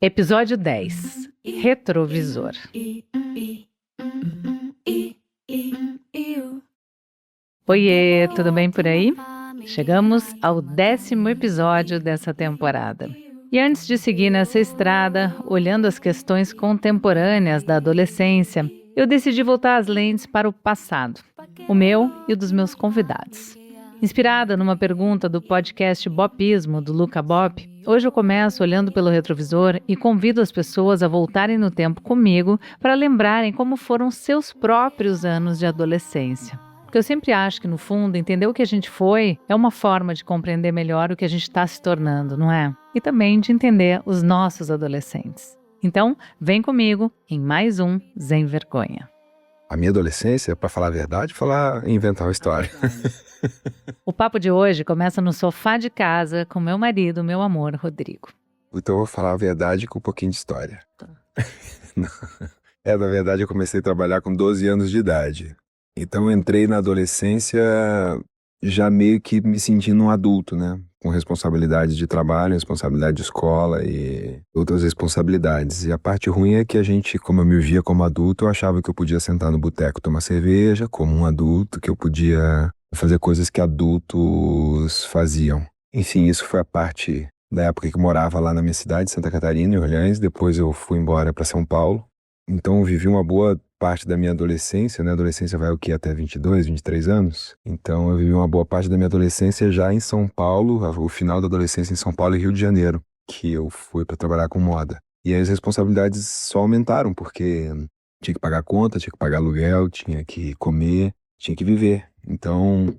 Episódio 10. Retrovisor. Oiê, tudo bem por aí? Chegamos ao 10º episódio dessa temporada. E antes de seguir nessa estrada, olhando as questões contemporâneas da adolescência, eu decidi voltar as lentes para o passado, o meu e o dos meus convidados. Inspirada numa pergunta do podcast Bopismo, do Luca Bop, hoje eu começo olhando pelo retrovisor e convido as pessoas a voltarem no tempo comigo para lembrarem como foram seus próprios anos de adolescência. Porque eu sempre acho que, no fundo, entender o que a gente foi é uma forma de compreender melhor o que a gente está se tornando, não é? E também de entender os nossos adolescentes. Então, vem comigo em mais um Sem Vergonha. A minha adolescência, para falar a verdade, inventar uma história. O papo de hoje começa no sofá de casa com meu marido, meu amor, Rodrigo. Então eu vou falar a verdade com um pouquinho de história. Tá. Na verdade eu comecei a trabalhar com 12 anos de idade. Então eu entrei na adolescência já meio que me sentindo um adulto, né? Com responsabilidade de trabalho, responsabilidade de escola e outras responsabilidades. E a parte ruim é que a gente, como eu me via como adulto, eu achava que eu podia sentar no boteco tomar cerveja, como um adulto, que eu podia fazer coisas que adultos faziam. Enfim, isso foi a parte da época que eu morava lá na minha cidade, Santa Catarina, em Orleans. Depois eu fui embora para São Paulo. Então eu vivi uma boa parte da minha adolescência, né? A adolescência vai o quê? Até 22, 23 anos. Então eu vivi uma boa parte da minha adolescência já em São Paulo, o final da adolescência em São Paulo e Rio de Janeiro, que eu fui para trabalhar com moda. E aí as responsabilidades só aumentaram, porque tinha que pagar conta, tinha que pagar aluguel, tinha que comer, tinha que viver. Então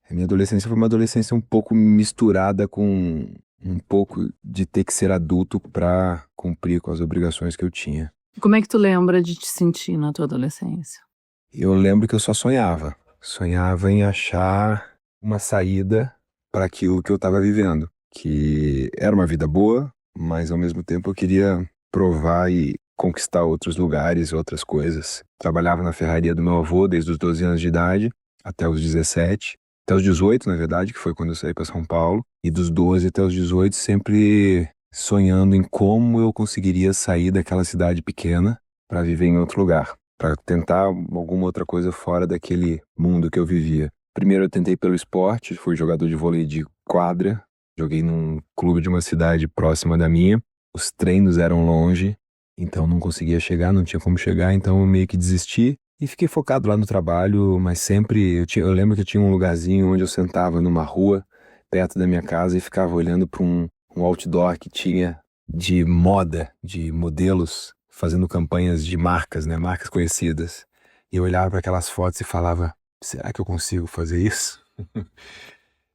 a minha adolescência foi uma adolescência um pouco misturada com um pouco de ter que ser adulto para cumprir com as obrigações que eu tinha. Como é que tu lembra de te sentir na tua adolescência? Eu lembro que eu só sonhava. Sonhava em achar uma saída para aquilo que eu estava vivendo. Que era uma vida boa, mas ao mesmo tempo eu queria provar e conquistar outros lugares, outras coisas. Trabalhava na ferraria do meu avô desde os 12 anos de idade até os 17. Até os 18, na verdade, que foi quando eu saí para São Paulo. E dos 12 até os 18, sempre sonhando em como eu conseguiria sair daquela cidade pequena para viver em outro lugar, para tentar alguma outra coisa fora daquele mundo que eu vivia. Primeiro eu tentei pelo esporte, fui jogador de vôlei de quadra, joguei num clube de uma cidade próxima da minha. Os treinos eram longe, então não conseguia chegar, não tinha como chegar, então eu meio que desisti e fiquei focado lá no trabalho, mas sempre eu lembro que eu tinha um lugarzinho onde eu sentava numa rua perto da minha casa e ficava olhando para um outdoor que tinha de moda, de modelos, fazendo campanhas de marcas, né, marcas conhecidas. E eu olhava para aquelas fotos e falava, será que eu consigo fazer isso?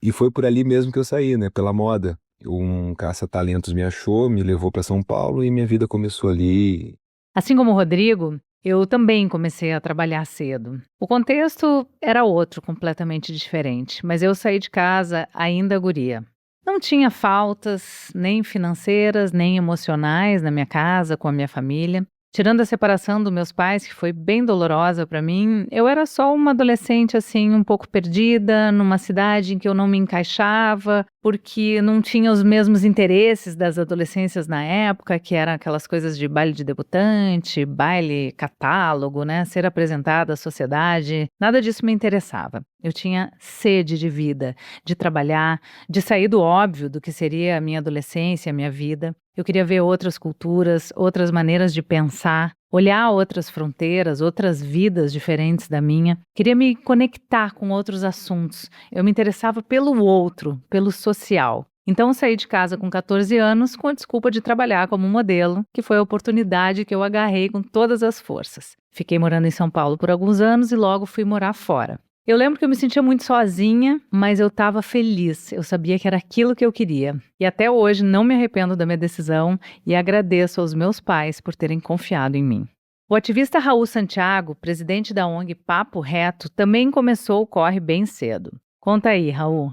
E foi por ali mesmo que eu saí, né, pela moda. Um caça-talentos me achou, me levou para São Paulo e minha vida começou ali. Assim como o Rodrigo, eu também comecei a trabalhar cedo. O contexto era outro, completamente diferente, mas eu saí de casa ainda guria. Não tinha faltas, nem financeiras, nem emocionais na minha casa, com a minha família. Tirando a separação dos meus pais, que foi bem dolorosa para mim, eu era só uma adolescente assim, um pouco perdida, numa cidade em que eu não me encaixava, porque não tinha os mesmos interesses das adolescências na época, que eram aquelas coisas de baile de debutante, baile catálogo, né, ser apresentada à sociedade. Nada disso me interessava. Eu tinha sede de vida, de trabalhar, de sair do óbvio do que seria a minha adolescência, a minha vida. Eu queria ver outras culturas, outras maneiras de pensar, olhar outras fronteiras, outras vidas diferentes da minha. Queria me conectar com outros assuntos. Eu me interessava pelo outro, pelo social. Então saí de casa com 14 anos com a desculpa de trabalhar como modelo, que foi a oportunidade que eu agarrei com todas as forças. Fiquei morando em São Paulo por alguns anos e logo fui morar fora. Eu lembro que eu me sentia muito sozinha, mas eu estava feliz. Eu sabia que era aquilo que eu queria. E até hoje não me arrependo da minha decisão e agradeço aos meus pais por terem confiado em mim. O ativista Raul Santiago, presidente da ONG Papo Reto, também começou o corre bem cedo. Conta aí, Raul.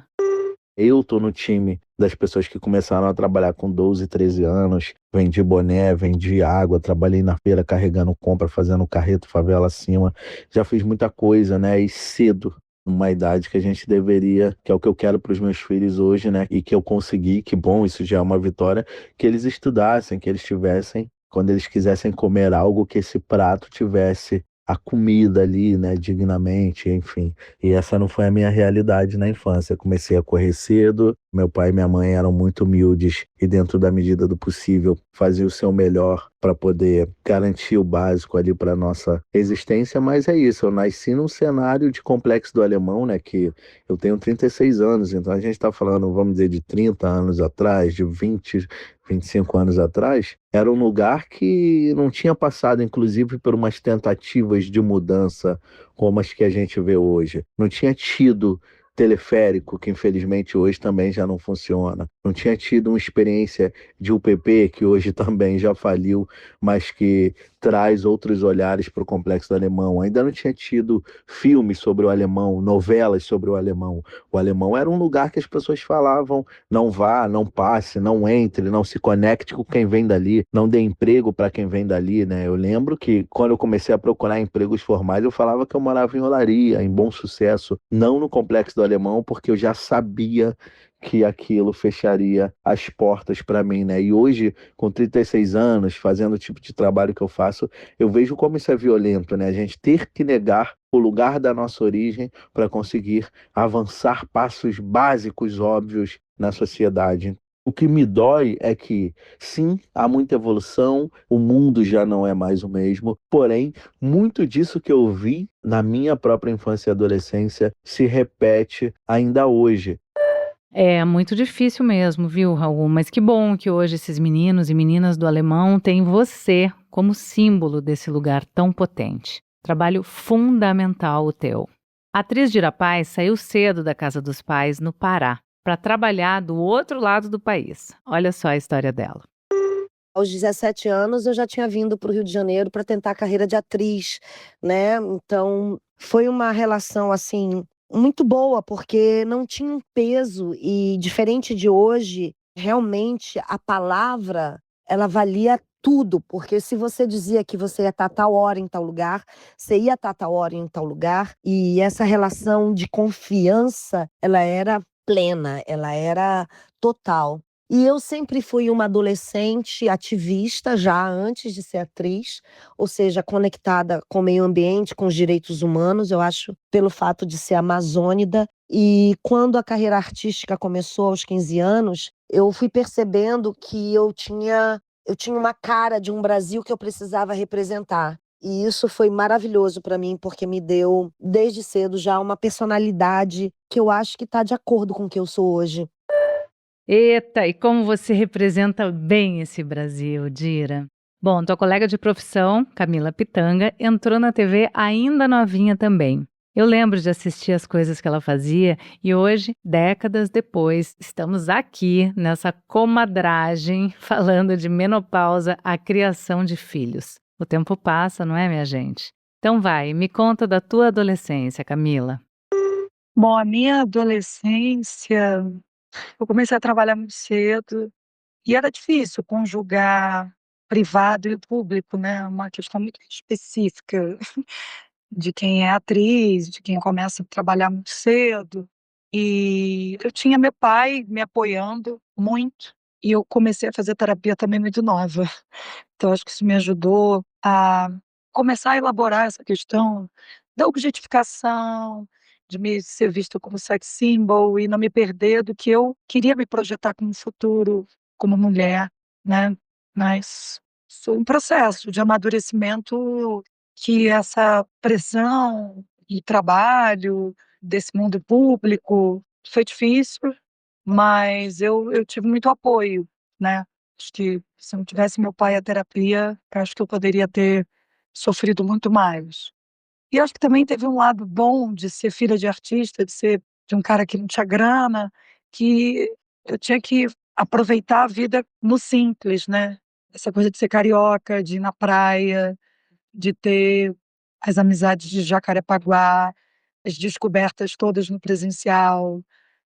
Eu tô no time das pessoas que começaram a trabalhar com 12, 13 anos. Vendi boné, vendi água, trabalhei na feira carregando compra, fazendo carreto, favela acima. Já fiz muita coisa, né? E cedo. uma idade que a gente deveria, que é o que eu quero para os meus filhos hoje, né? E que eu consegui, que bom, isso já é uma vitória, que eles estudassem, que eles tivessem, quando eles quisessem comer algo, que esse prato tivesse a comida ali, né, dignamente, enfim. E essa não foi a minha realidade na infância. Eu comecei a correr cedo, meu pai e minha mãe eram muito humildes e, dentro da medida do possível, faziam o seu melhor para poder garantir o básico ali para nossa existência, mas é isso, eu nasci num cenário de Complexo do Alemão, né, que eu tenho 36 anos, então a gente está falando, vamos dizer, de 30 anos atrás, de 20, 25 anos atrás, era um lugar que não tinha passado, inclusive, por umas tentativas de mudança como as que a gente vê hoje. Não tinha tido teleférico, que infelizmente hoje também já não funciona. Não tinha tido uma experiência de UPP, que hoje também já faliu, mas que traz outros olhares para o Complexo do Alemão. Ainda não tinha tido filmes sobre o alemão, novelas sobre o alemão. O alemão era um lugar que as pessoas falavam: não vá, não passe, não entre, não se conecte com quem vem dali, não dê emprego para quem vem dali, né? Eu lembro que quando eu comecei a procurar empregos formais, eu falava que eu morava em Olaria, em Bom Sucesso, não no Complexo do Alemão, porque eu já sabia que aquilo fecharia as portas para mim, né? E hoje, com 36 anos, fazendo o tipo de trabalho que eu faço, eu vejo como isso é violento, né? A gente ter que negar o lugar da nossa origem para conseguir avançar passos básicos, óbvios na sociedade. O que me dói é que, sim, há muita evolução, o mundo já não é mais o mesmo, porém, muito disso que eu vi na minha própria infância e adolescência se repete ainda hoje. É muito difícil mesmo, viu, Raul? Mas que bom que hoje esses meninos e meninas do alemão têm você como símbolo desse lugar tão potente. Trabalho fundamental o teu. A atriz Dira Paz saiu cedo da casa dos pais no Pará para trabalhar do outro lado do país. Olha só a história dela. Aos 17 anos, eu já tinha vindo para o Rio de Janeiro para tentar a carreira de atriz, né? Então, foi uma relação, assim, muito boa, porque não tinha um peso e, diferente de hoje, realmente a palavra, ela valia tudo, porque se você dizia que você ia estar tal hora em tal lugar, você ia estar tal hora em tal lugar, e essa relação de confiança, ela era plena, ela era total. E eu sempre fui uma adolescente ativista, já antes de ser atriz, ou seja, conectada com o meio ambiente, com os direitos humanos, eu acho, pelo fato de ser amazônida. E quando a carreira artística começou aos 15 anos, eu fui percebendo que eu tinha uma cara de um Brasil que eu precisava representar. E isso foi maravilhoso para mim, porque me deu, desde cedo, já uma personalidade que eu acho que está de acordo com o que eu sou hoje. Eita, e como você representa bem esse Brasil, Dira. Bom, tua colega de profissão, Camila Pitanga, entrou na TV ainda novinha também. Eu lembro de assistir as coisas que ela fazia e hoje, décadas depois, estamos aqui nessa comadragem falando de menopausa à criação de filhos. O tempo passa, não é, minha gente? Então vai, me conta da tua adolescência, Camila. Bom, a minha adolescência, eu comecei a trabalhar muito cedo e era difícil conjugar privado e público, né? Uma questão muito específica de quem é atriz, de quem começa a trabalhar muito cedo. E eu tinha meu pai me apoiando muito e eu comecei a fazer terapia também muito nova. Então, acho que isso me ajudou a começar a elaborar essa questão da objetificação, de me ser vista como sex symbol e não me perder do que eu queria me projetar como futuro, como mulher, né. Mas foi um processo de amadurecimento que essa pressão e trabalho desse mundo público foi difícil, mas eu tive muito apoio, né. Acho que se não tivesse meu pai e a terapia, eu acho que eu poderia ter sofrido muito mais. E acho que também teve um lado bom de ser filha de artista, de ser de um cara que não tinha grana, que eu tinha que aproveitar a vida no simples, né. Essa coisa de ser carioca, de ir na praia, de ter as amizades de Jacarepaguá, as descobertas todas no presencial,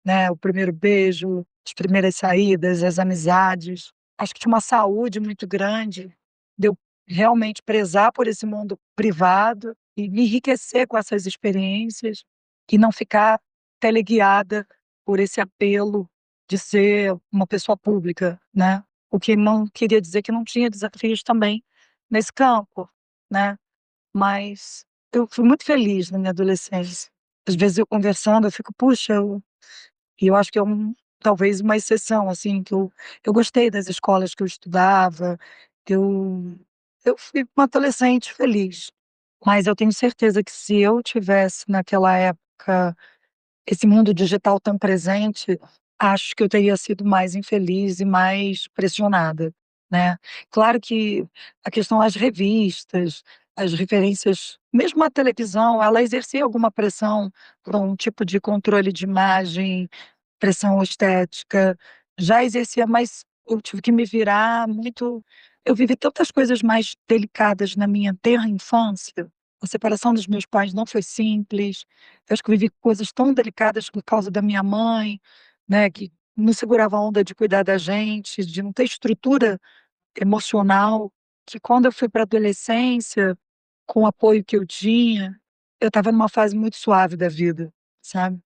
né, o primeiro beijo, as primeiras saídas, as amizades. Acho que tinha uma saúde muito grande de eu realmente prezar por esse mundo privado e me enriquecer com essas experiências. e não ficar teleguiada por esse apelo de ser uma pessoa pública, né? O que não queria dizer que não tinha desafios também nesse campo, né? Mas eu fui muito feliz na minha adolescência. Às vezes eu conversando, eu fico, puxa, eu acho que é talvez uma exceção, assim, que eu gostei das escolas que eu estudava, eu fui uma adolescente feliz. Mas eu tenho certeza que se eu tivesse naquela época esse mundo digital tão presente, acho que eu teria sido mais infeliz e mais pressionada, né. Claro que a questão as revistas, as referências, mesmo a televisão, ela exercia alguma pressão por um tipo de controle de imagem, pressão estética, já exercia, mas eu tive que me virar muito. Eu vivi tantas coisas mais delicadas na minha tenra infância, a separação dos meus pais não foi simples, eu acho que eu vivi coisas tão delicadas por causa da minha mãe, né, que não segurava a onda de cuidar da gente, de não ter estrutura emocional, que quando eu fui para a adolescência, com o apoio que eu estava numa fase muito suave da vida, sabe.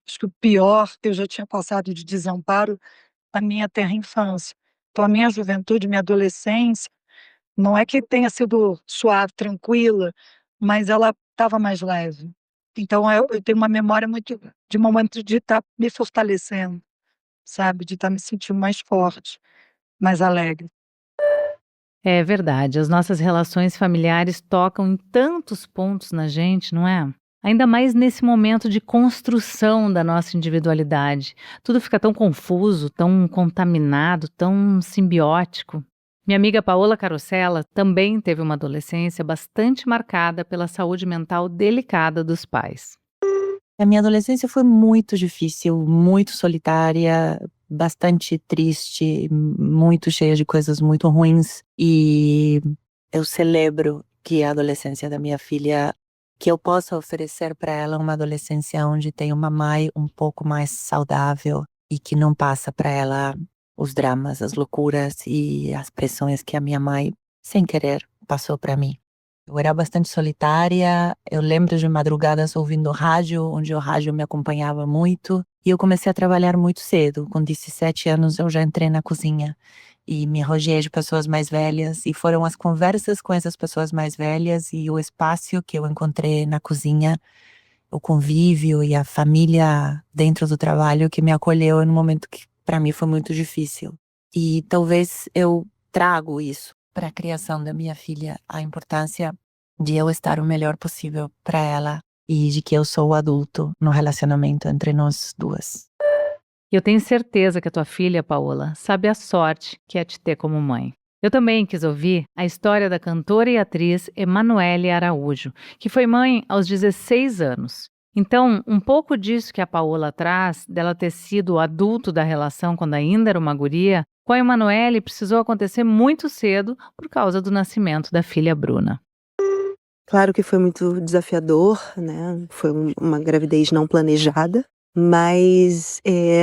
Acho que o pior eu já tinha passado de desamparo na minha tenra infância. Então a minha juventude, minha adolescência, não é que tenha sido suave, tranquila, mas ela estava mais leve. Então eu tenho uma memória muito de momento de estar me fortalecendo, sabe, de estar me sentindo mais forte, mais alegre. É verdade, as nossas relações familiares tocam em tantos pontos na gente, não é? Ainda mais nesse momento de construção da nossa individualidade. Tudo fica tão confuso, tão contaminado, tão simbiótico. Minha amiga Paola Carosella também teve uma adolescência bastante marcada pela saúde mental delicada dos pais. A minha adolescência foi muito difícil, muito solitária, bastante triste, muito cheia de coisas muito ruins. E eu celebro que a adolescência da minha filha, que eu possa oferecer para ela uma adolescência onde tem uma mãe um pouco mais saudável e que não passa para ela os dramas, as loucuras e as pressões que a minha mãe, sem querer, passou para mim. Eu era bastante solitária, eu lembro de madrugadas ouvindo rádio, onde o rádio me acompanhava muito, e eu comecei a trabalhar muito cedo. Com 17 anos eu já entrei na cozinha e me rodeei de pessoas mais velhas, e foram as conversas com essas pessoas mais velhas e o espaço que eu encontrei na cozinha, o convívio e a família dentro do trabalho que me acolheu em um momento que para mim foi muito difícil. E talvez eu trago isso para a criação da minha filha, a importância de eu estar o melhor possível para ela e de que eu sou o adulto no relacionamento entre nós duas. E eu tenho certeza que a tua filha, Paola, sabe a sorte que é te ter como mãe. Eu também quis ouvir a história da cantora e atriz Emanuele Araújo, que foi mãe aos 16 anos. Então, um pouco disso que a Paola traz, dela ter sido o adulto da relação quando ainda era uma guria, com a Emanuele precisou acontecer muito cedo por causa do nascimento da filha Bruna. Claro que foi muito desafiador, né, foi uma gravidez não planejada, mas,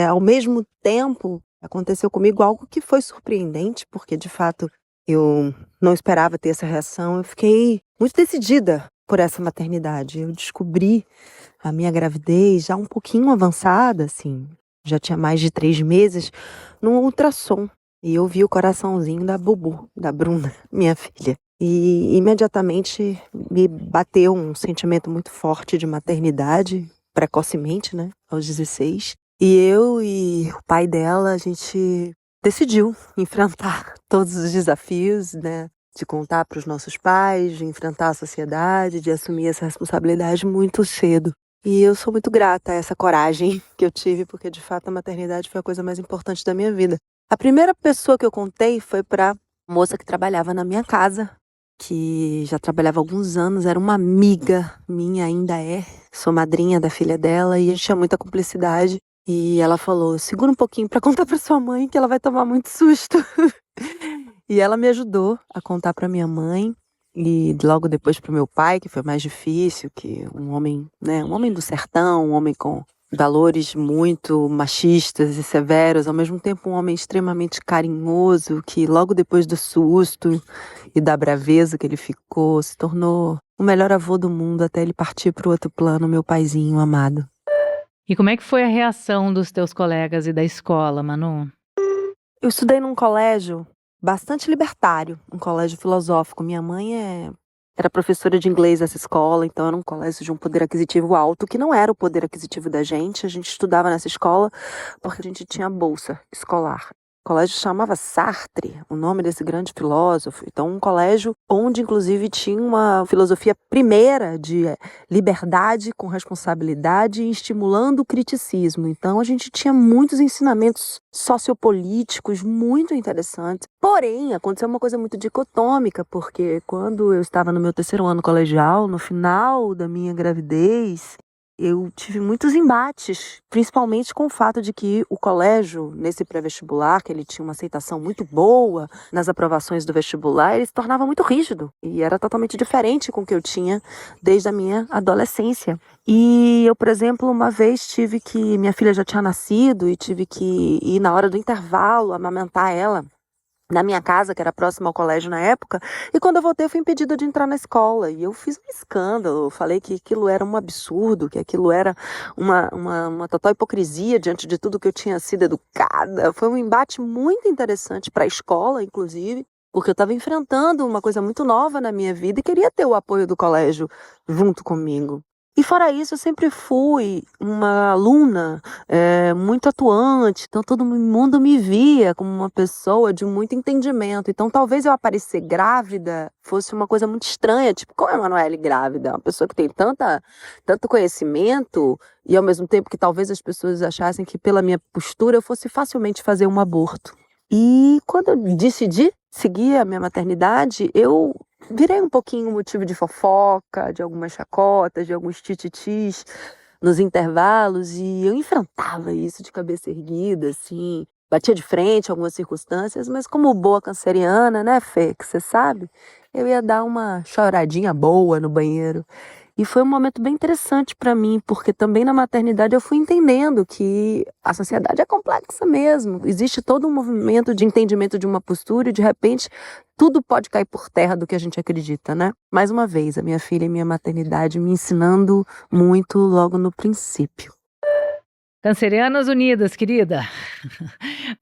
ao mesmo tempo, aconteceu comigo algo que foi surpreendente, porque de fato eu não esperava ter essa reação, eu fiquei muito decidida por essa maternidade. Eu descobri a minha gravidez já um pouquinho avançada, assim, já tinha mais de 3 meses, num ultrassom, e eu vi o coraçãozinho da Bubu, da Bruna, minha filha. E imediatamente me bateu um sentimento muito forte de maternidade, precocemente, né, aos 16. E eu e o pai dela, a gente decidiu enfrentar todos os desafios, né, de contar para os nossos pais, de enfrentar a sociedade, de assumir essa responsabilidade muito cedo. E eu sou muito grata a essa coragem que eu tive, porque de fato a maternidade foi a coisa mais importante da minha vida. A primeira pessoa que eu contei foi para a moça que trabalhava na minha casa, que já trabalhava há alguns anos, era uma amiga minha, ainda é. Sou madrinha da filha dela e a gente tinha muita cumplicidade. E ela falou, segura um pouquinho para contar para sua mãe que ela vai tomar muito susto. E ela me ajudou a contar para minha mãe e logo depois para o meu pai, que foi mais difícil, que um homem, né, um homem do sertão, um homem com valores muito machistas e severos, ao mesmo tempo um homem extremamente carinhoso, que logo depois do susto e da braveza que ele ficou, se tornou o melhor avô do mundo até ele partir para o outro plano, meu paizinho amado. E como é que foi a reação dos teus colegas e da escola, Manu? Eu estudei num colégio bastante libertário, um colégio filosófico. Minha mãe era professora de inglês nessa escola, então era um colégio de um poder aquisitivo alto, que não era o poder aquisitivo da gente. A gente estudava nessa escola porque a gente tinha bolsa escolar. O colégio chamava Sartre, o nome desse grande filósofo. Então, um colégio onde, inclusive, tinha uma filosofia primeira de liberdade com responsabilidade e estimulando o criticismo. Então, a gente tinha muitos ensinamentos sociopolíticos muito interessantes. Porém, aconteceu uma coisa muito dicotômica, porque quando eu estava no meu 3º ano colegial, no final da minha gravidez, eu tive muitos embates, principalmente com o fato de que o colégio, nesse pré-vestibular, que ele tinha uma aceitação muito boa nas aprovações do vestibular, ele se tornava muito rígido e era totalmente diferente com o que eu tinha desde a minha adolescência. E eu, por exemplo, uma vez minha filha já tinha nascido e tive que ir na hora do intervalo amamentar ela na minha casa, que era próxima ao colégio na época, e quando eu voltei eu fui impedida de entrar na escola, e eu fiz um escândalo, eu falei que aquilo era um absurdo, que aquilo era uma total hipocrisia diante de tudo que eu tinha sido educada. Foi um embate muito interessante para a escola, inclusive, porque eu estava enfrentando uma coisa muito nova na minha vida e queria ter o apoio do colégio junto comigo. E fora isso, eu sempre fui uma aluna muito atuante, então todo mundo me via como uma pessoa de muito entendimento. Então talvez eu aparecer grávida fosse uma coisa muito estranha, tipo, como é a Emanuele grávida? Uma pessoa que tem tanto conhecimento e ao mesmo tempo que talvez as pessoas achassem que pela minha postura eu fosse facilmente fazer um aborto. E quando eu decidi seguir a minha maternidade, eu virei um pouquinho motivo de fofoca, de algumas chacotas, de alguns tititis nos intervalos, e eu enfrentava isso de cabeça erguida, assim, batia de frente em algumas circunstâncias, mas como boa canceriana, né, Fê, que você sabe, eu ia dar uma choradinha boa no banheiro. E foi um momento bem interessante para mim, porque também na maternidade eu fui entendendo que a sociedade é complexa mesmo. Existe todo um movimento de entendimento de uma postura e, de repente, tudo pode cair por terra do que a gente acredita, né? Mais uma vez, a minha filha e minha maternidade me ensinando muito logo no princípio. Cancerianas unidas, querida.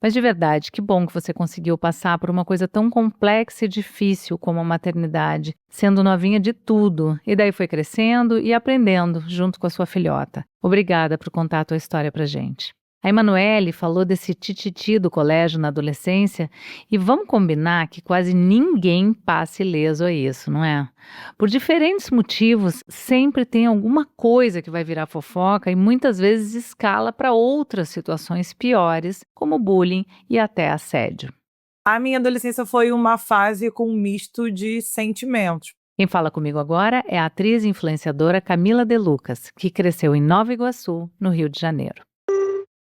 Mas de verdade, que bom que você conseguiu passar por uma coisa tão complexa e difícil como a maternidade, sendo novinha de tudo, e daí foi crescendo e aprendendo junto com a sua filhota. Obrigada por contar a tua história pra gente. A Emanuele falou desse tititi do colégio na adolescência e vamos combinar que quase ninguém passa ileso a isso, não é? Por diferentes motivos, sempre tem alguma coisa que vai virar fofoca e muitas vezes escala para outras situações piores, como bullying e até assédio. A minha adolescência foi uma fase com um misto de sentimentos. Quem fala comigo agora é a atriz e influenciadora Camila De Lucas, que cresceu em Nova Iguaçu, no Rio de Janeiro.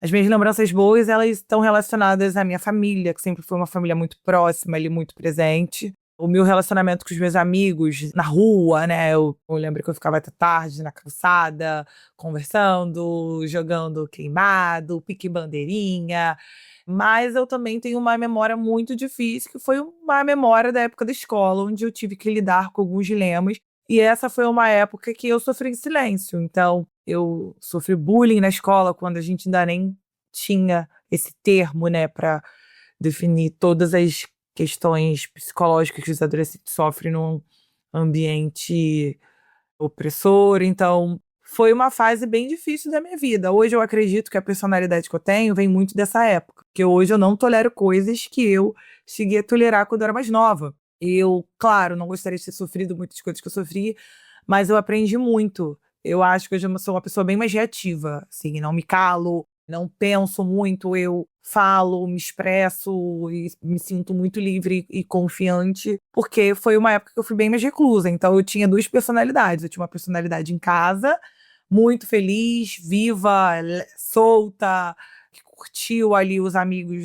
As minhas lembranças boas, elas estão relacionadas à minha família, que sempre foi uma família muito próxima, ali, muito presente. O meu relacionamento com os meus amigos na rua, né? Eu lembro que eu ficava até tarde na calçada, conversando, jogando queimado, pique-bandeirinha. Mas eu também tenho uma memória muito difícil, que foi uma memória da época da escola, onde eu tive que lidar com alguns dilemas. E essa foi uma época que eu sofri em silêncio. Então, eu sofri bullying na escola, quando a gente ainda nem tinha esse termo, né, para definir todas as questões psicológicas que os adolescentes sofrem num ambiente opressor. Então, foi uma fase bem difícil da minha vida. Hoje eu acredito que a personalidade que eu tenho vem muito dessa época, porque hoje eu não tolero coisas que eu cheguei a tolerar quando eu era mais nova. Eu, claro, não gostaria de ter sofrido muitas coisas que eu sofri, mas eu aprendi muito. Eu acho que hoje eu sou uma pessoa bem mais reativa, assim, não me calo, não penso muito, eu falo, me expresso e me sinto muito livre e confiante, porque foi uma época que eu fui bem mais reclusa. Então eu tinha duas personalidades. Eu tinha uma personalidade em casa, muito feliz, viva, solta, que curtiu ali os amigos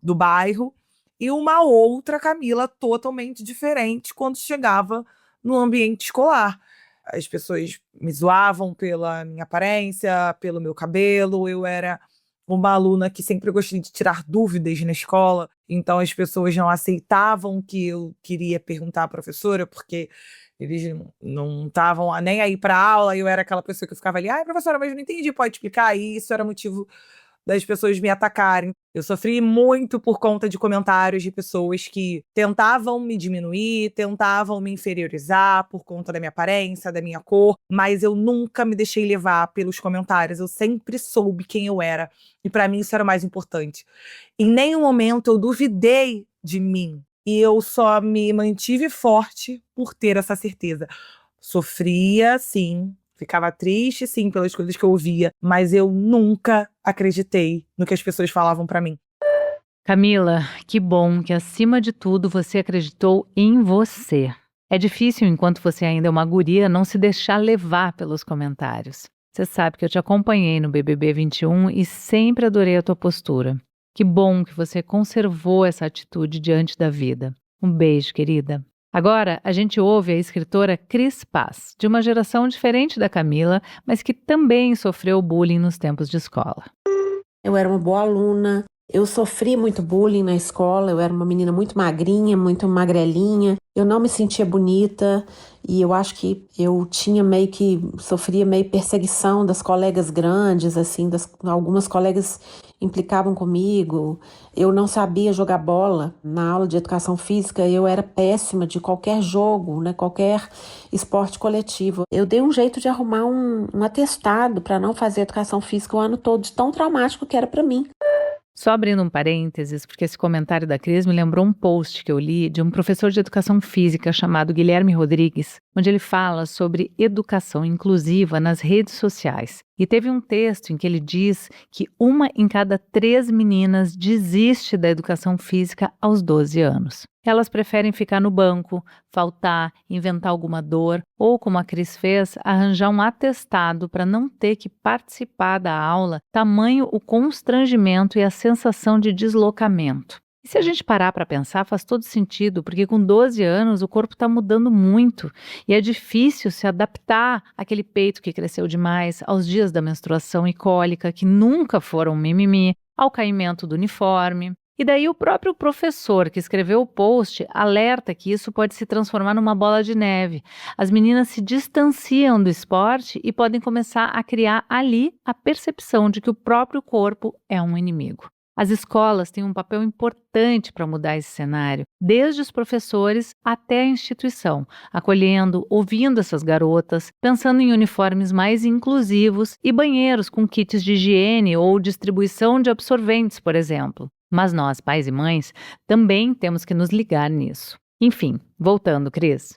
do bairro, e uma outra Camila totalmente diferente quando chegava no ambiente escolar. As pessoas me zoavam pela minha aparência, pelo meu cabelo. Eu era uma aluna que sempre gostei de tirar dúvidas na escola, então as pessoas não aceitavam que eu queria perguntar à professora, porque Eles não estavam nem aí pra aula, e eu era aquela pessoa que ficava ali, ai, professora, mas eu não entendi, pode explicar? E isso era motivo das pessoas me atacarem. Eu sofri muito por conta de comentários de pessoas que tentavam me diminuir, tentavam me inferiorizar por conta da minha aparência, da minha cor, mas eu nunca me deixei levar pelos comentários. Eu sempre soube quem eu era, e pra mim isso era o mais importante. Em nenhum momento eu duvidei de mim, e eu só me mantive forte por ter essa certeza. Sofria, sim. Ficava triste, sim, pelas coisas que eu ouvia, mas eu nunca acreditei no que as pessoas falavam pra mim. Camila, que bom que acima de tudo você acreditou em você. É difícil, enquanto você ainda é uma guria, não se deixar levar pelos comentários. Você sabe que eu te acompanhei no BBB 21 e sempre adorei a tua postura. Que bom que você conservou essa atitude diante da vida. Um beijo, querida. Agora, a gente ouve a escritora Cris Paz, de uma geração diferente da Camila, mas que também sofreu bullying nos tempos de escola. Eu era uma boa aluna, eu sofri muito bullying na escola, eu era uma menina muito magrinha, muito magrelinha, eu não me sentia bonita e eu acho que eu sofria meio perseguição das colegas grandes, assim, algumas colegas implicavam comigo, eu não sabia jogar bola. Na aula de educação física eu era péssima de qualquer jogo, né, qualquer esporte coletivo. Eu dei um jeito de arrumar um atestado para não fazer educação física o ano todo, de tão traumático que era para mim. Só abrindo um parênteses, porque esse comentário da Cris me lembrou um post que eu li de um professor de educação física chamado Guilherme Rodrigues, onde ele fala sobre educação inclusiva nas redes sociais. E teve um texto em que ele diz que 1 em cada 3 meninas desiste da educação física aos 12 anos. Elas preferem ficar no banco, faltar, inventar alguma dor ou, como a Cris fez, arranjar um atestado para não ter que participar da aula, tamanho o constrangimento e a sensação de deslocamento. E se a gente parar para pensar, faz todo sentido, porque com 12 anos o corpo está mudando muito e é difícil se adaptar àquele peito que cresceu demais, aos dias da menstruação e cólica, que nunca foram mimimi, ao caimento do uniforme. E daí o próprio professor que escreveu o post alerta que isso pode se transformar numa bola de neve. As meninas se distanciam do esporte e podem começar a criar ali a percepção de que o próprio corpo é um inimigo. As escolas têm um papel importante para mudar esse cenário, desde os professores até a instituição, acolhendo, ouvindo essas garotas, pensando em uniformes mais inclusivos e banheiros com kits de higiene ou distribuição de absorventes, por exemplo. Mas nós, pais e mães, também temos que nos ligar nisso. Enfim, voltando, Cris.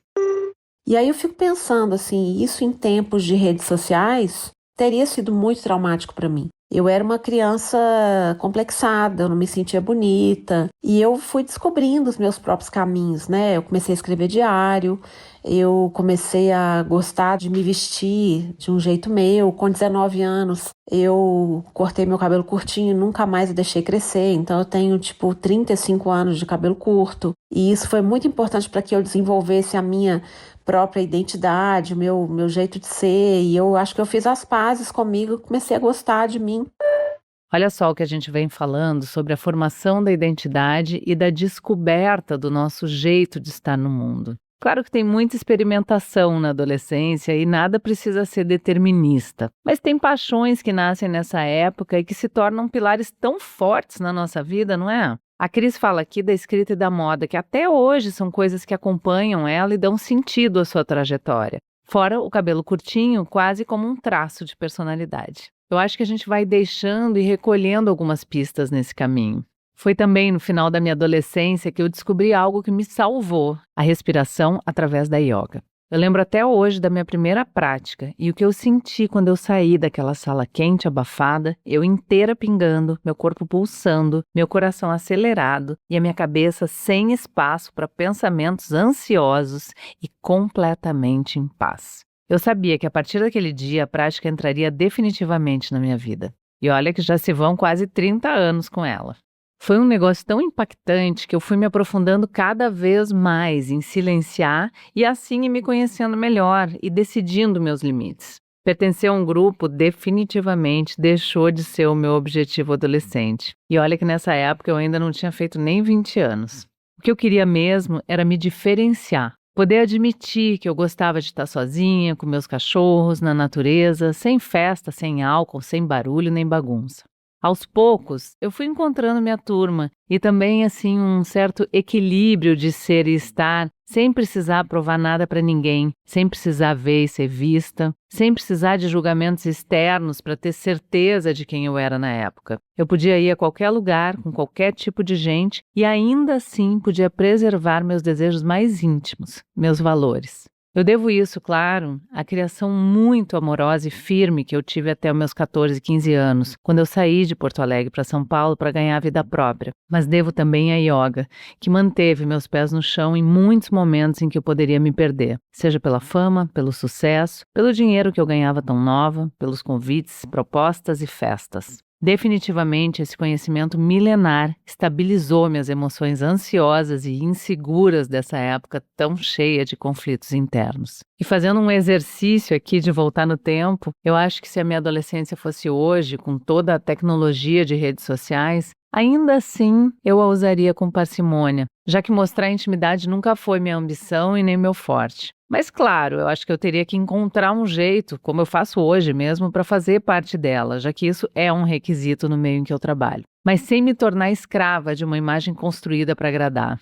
E aí eu fico pensando assim, isso em tempos de redes sociais teria sido muito traumático para mim. Eu era uma criança complexada, eu não me sentia bonita e eu fui descobrindo os meus próprios caminhos, né? Eu comecei a escrever diário, eu comecei a gostar de me vestir de um jeito meu. Com 19 anos, eu cortei meu cabelo curtinho, nunca mais eu deixei crescer, então eu tenho 35 anos de cabelo curto e isso foi muito importante para que eu desenvolvesse a minha própria identidade, o meu jeito de ser, e eu acho que eu fiz as pazes comigo, comecei a gostar de mim. Olha só o que a gente vem falando sobre a formação da identidade e da descoberta do nosso jeito de estar no mundo. Claro que tem muita experimentação na adolescência e nada precisa ser determinista, mas tem paixões que nascem nessa época e que se tornam pilares tão fortes na nossa vida, não é? A Cris fala aqui da escrita e da moda, que até hoje são coisas que acompanham ela e dão sentido à sua trajetória. Fora o cabelo curtinho, quase como um traço de personalidade. Eu acho que a gente vai deixando e recolhendo algumas pistas nesse caminho. Foi também no final da minha adolescência que eu descobri algo que me salvou, a respiração através da yoga. Eu lembro até hoje da minha primeira prática e o que eu senti quando eu saí daquela sala quente, abafada, eu inteira pingando, meu corpo pulsando, meu coração acelerado e a minha cabeça sem espaço para pensamentos ansiosos e completamente em paz. Eu sabia que a partir daquele dia a prática entraria definitivamente na minha vida. E olha que já se vão quase 30 anos com ela. Foi um negócio tão impactante que eu fui me aprofundando cada vez mais em silenciar e assim ir me conhecendo melhor e decidindo meus limites. Pertencer a um grupo definitivamente deixou de ser o meu objetivo adolescente. E olha que nessa época eu ainda não tinha feito nem 20 anos. O que eu queria mesmo era me diferenciar, Poder admitir que eu gostava de estar sozinha, com meus cachorros, na natureza, sem festa, sem álcool, sem barulho nem bagunça. Aos poucos, eu fui encontrando minha turma e também, assim, um certo equilíbrio de ser e estar, sem precisar provar nada para ninguém, sem precisar ver e ser vista, sem precisar de julgamentos externos para ter certeza de quem eu era na época. Eu podia ir a qualquer lugar, com qualquer tipo de gente e ainda assim podia preservar meus desejos mais íntimos, meus valores. Eu devo isso, claro, à criação muito amorosa e firme que eu tive até os meus 14, 15 anos, quando eu saí de Porto Alegre para São Paulo para ganhar a vida própria. Mas devo também à yoga, que manteve meus pés no chão em muitos momentos em que eu poderia me perder, seja pela fama, pelo sucesso, pelo dinheiro que eu ganhava tão nova, pelos convites, propostas e festas. Definitivamente, esse conhecimento milenar estabilizou minhas emoções ansiosas e inseguras dessa época tão cheia de conflitos internos. E fazendo um exercício aqui de voltar no tempo, eu acho que se a minha adolescência fosse hoje, com toda a tecnologia de redes sociais, ainda assim eu a usaria com parcimônia, já que mostrar intimidade nunca foi minha ambição e nem meu forte. Mas claro, eu acho que eu teria que encontrar um jeito, como eu faço hoje mesmo, para fazer parte dela, já que isso é um requisito no meio em que eu trabalho. Mas sem me tornar escrava de uma imagem construída para agradar.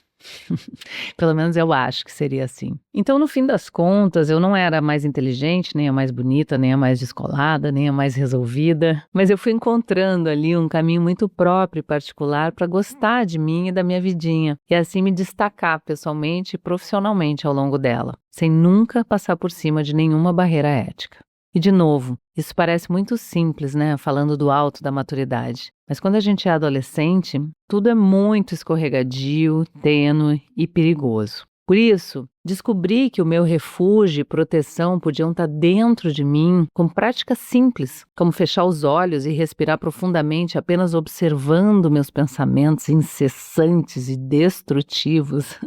Pelo menos eu acho que seria assim. Então, no fim das contas, eu não era a mais inteligente, nem a mais bonita, nem a mais descolada, nem a mais resolvida, mas eu fui encontrando ali um caminho muito próprio e particular para gostar de mim e da minha vidinha, e assim me destacar pessoalmente e profissionalmente ao longo dela, sem nunca passar por cima de nenhuma barreira ética. E, de novo, isso parece muito simples, né? Falando do alto da maturidade. Mas quando a gente é adolescente, tudo é muito escorregadio, tênue e perigoso. Por isso, descobri que o meu refúgio e proteção podiam estar dentro de mim com práticas simples, como fechar os olhos e respirar profundamente apenas observando meus pensamentos incessantes e destrutivos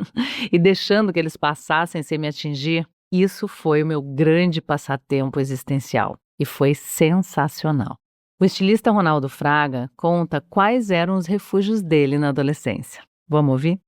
e deixando que eles passassem sem me atingir. Isso foi o meu grande passatempo existencial e foi sensacional. O estilista Ronaldo Fraga conta quais eram os refúgios dele na adolescência. Vamos ouvir?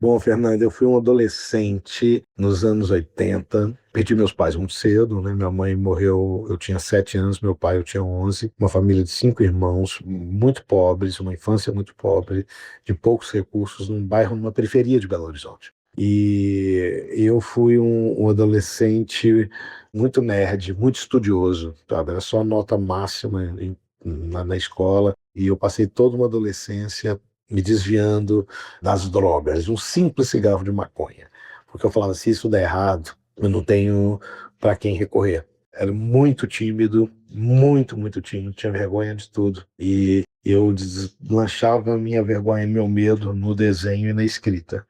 Bom, Fernanda, eu fui um adolescente nos anos 80. Perdi meus pais muito cedo, né? Minha mãe morreu, eu tinha 7 anos, meu pai eu tinha 11. Uma família de 5 irmãos, muito pobres, uma infância muito pobre, de poucos recursos, num bairro, numa periferia de Belo Horizonte. E eu fui um adolescente muito nerd, muito estudioso, sabe? Era só nota máxima na escola. E eu passei toda uma adolescência me desviando das drogas, um simples cigarro de maconha. Porque eu falava, se isso der errado, eu não tenho para quem recorrer. Era muito tímido, muito tímido, tinha vergonha de tudo. E eu deslanchava a minha vergonha e meu medo no desenho e na escrita.